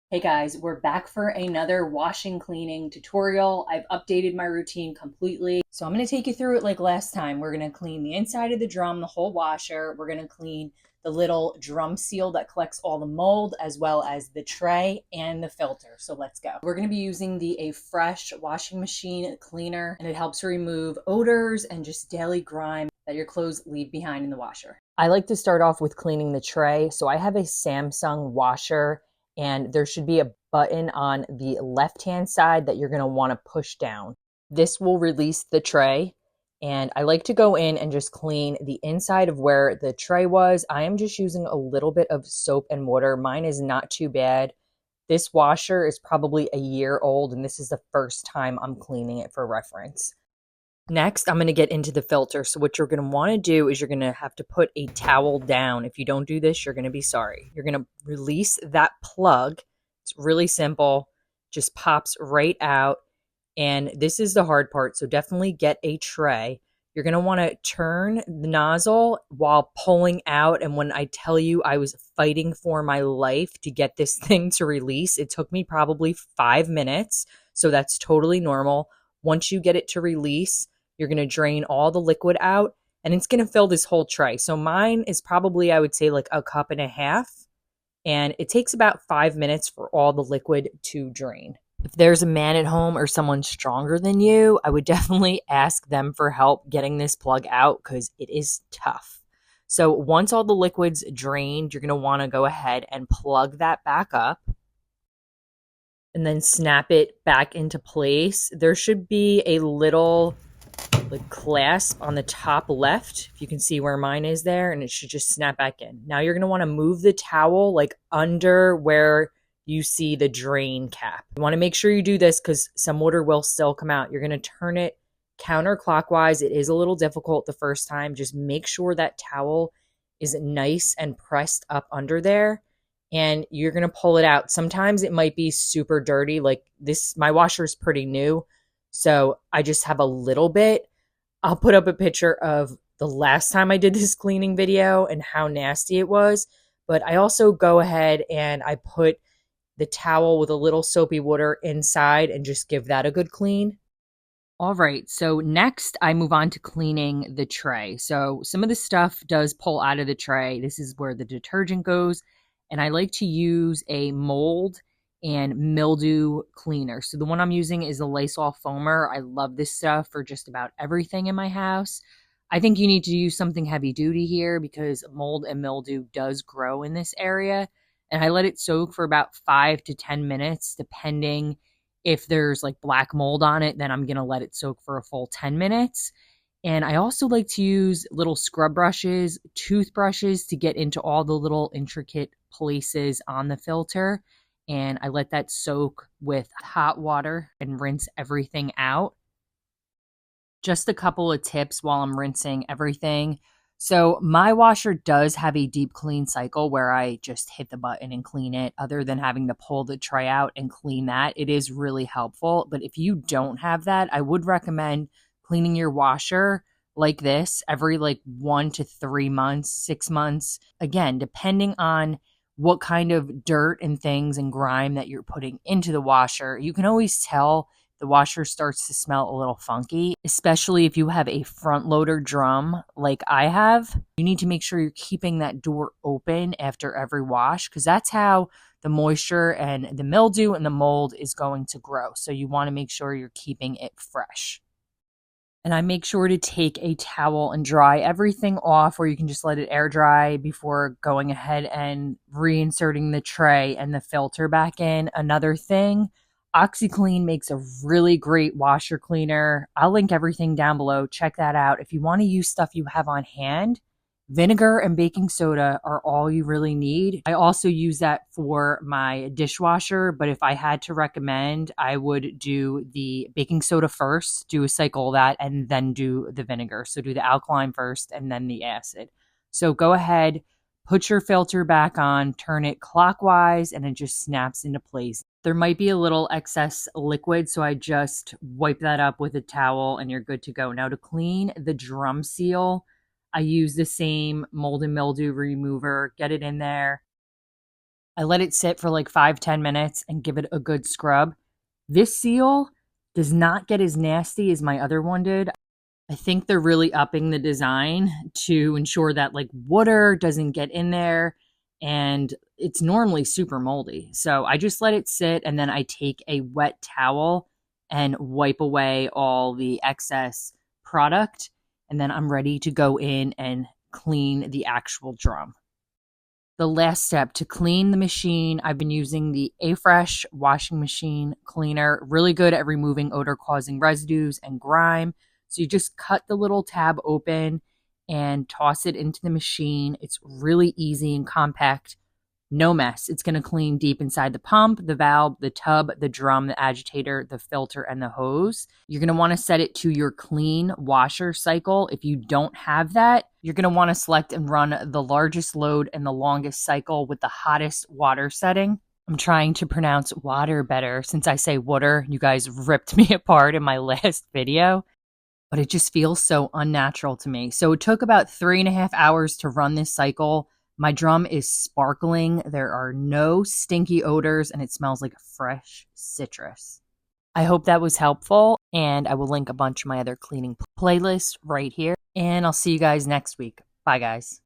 Hey guys, we're back for another washing cleaning tutorial. I've updated my routine completely. So I'm going to take you through it like last time. We're going to clean the inside of the drum, the whole washer. We're going to clean the little drum seal that collects all the mold, as well as the tray and the filter. So let's go. We're going to be using the Affresh washing machine cleaner, and it helps remove odors and just daily grime that your clothes leave behind in the washer. I like to start off with cleaning the tray. So I have a Samsung washer, and there should be a button on the left-hand side that you're going to want to push down. This will release the tray, and I like to go in and just clean the inside of where the tray was. I am just using a little bit of soap and water. Mine is not too bad. This washer is probably a year old, and this is the first time I'm cleaning it for reference. Next, I'm going to get into the filter. So what you're going to want to do is you're going to have to put a towel down. If you don't do this, you're going to be sorry. You're going to release that plug. It's really simple. Just pops right out. And this is the hard part. So definitely get a tray. You're going to want to turn the nozzle while pulling out. And when I tell you I was fighting for my life to get this thing to release, it took me probably 5 minutes. So that's totally normal. Once you get it to release, you're going to drain all the liquid out, and it's going to fill this whole tray. So mine is probably, I would say, like a cup and a half, and it takes about 5 minutes for all the liquid to drain. If there's a man at home or someone stronger than you, I would definitely ask them for help getting this plug out because it is tough. So once all the liquid's drained, you're going to want to go ahead and plug that back up and then snap it back into place. There should be a little clasp on the top left, if you can see where mine is there, and it should just snap back in. Now you're going to want to move the towel like under where you see the drain cap. You want to make sure you do this because some water will still come out. You're going to turn it counterclockwise. It is a little difficult the first time. Just make sure that towel is nice and pressed up under there, and you're going to pull it out. Sometimes it might be super dirty. Like this, my washer is pretty new, so I just have a little bit. I'll put up a picture of the last time I did this cleaning video and how nasty it was. But I also go ahead and I put the towel with a little soapy water inside and just give that a good clean. All right, so next I move on to cleaning the tray. So some of the stuff does pull out of the tray. This is where the detergent goes. And I like to use a mold and mildew cleaner. So the one I'm using is a Lysol foamer. I love this stuff for just about everything in my house. I think you need to use something heavy duty here because mold and mildew does grow in this area. And I let it soak for about 5 to 10 minutes, depending if there's like black mold on it, then I'm going to let it soak for a full 10 minutes. And I also like to use little scrub brushes, toothbrushes to get into all the little intricate places on the filter. And I let that soak with hot water and rinse everything out. Just a couple of tips while I'm rinsing everything. So my washer does have a deep clean cycle where I just hit the button and clean it. Other than having to pull the tray out and clean that, it is really helpful. But if you don't have that, I would recommend cleaning your washer like this every like 1 to 3 months, 6 months. Again, depending on what kind of dirt and things and grime that you're putting into the washer. You can always tell the washer starts to smell a little funky, especially if you have a front loader drum like I have. You need to make sure you're keeping that door open after every wash because that's how the moisture and the mildew and the mold is going to grow. So you want to make sure you're keeping it fresh. And I make sure to take a towel and dry everything off, or you can just let it air dry before going ahead and reinserting the tray and the filter back in. Another thing, OxiClean makes a really great washer cleaner. I'll link everything down below. Check that out. If you want to use stuff you have on hand, vinegar and baking soda are all you really need. I also use that for my dishwasher, but if I had to recommend, I would do the baking soda first, do a cycle of that, and then do the vinegar. So do the alkaline first and then the acid. So go ahead, put your filter back on, turn it clockwise, and it just snaps into place. There might be a little excess liquid, so I just wipe that up with a towel and you're good to go. Now to clean the drum seal, I use the same mold and mildew remover, get it in there. I let it sit for like 5-10 minutes and give it a good scrub. This seal does not get as nasty as my other one did. I think they're really upping the design to ensure that like water doesn't get in there, and it's normally super moldy. So I just let it sit, and then I take a wet towel and wipe away all the excess product, and then I'm ready to go in and clean the actual drum. The last step to clean the machine, I've been using the Affresh washing machine cleaner. Really good at removing odor causing residues and grime. So you just cut the little tab open and toss it into the machine. It's really easy and compact. No mess. It's going to clean deep inside the pump, the valve, the tub, the drum, the agitator, the filter, and the hose. You're going to want to set it to your clean washer cycle. If you don't have that, you're going to want to select and run the largest load and the longest cycle with the hottest water setting. I'm trying to pronounce water better since I say water. You guys ripped me apart in my last video, but it just feels so unnatural to me. So it took about 3.5 hours to run this cycle. My drum is sparkling. There are no stinky odors, and it smells like fresh citrus. I hope that was helpful, and I will link a bunch of my other cleaning playlists right here. And I'll see you guys next week. Bye, guys.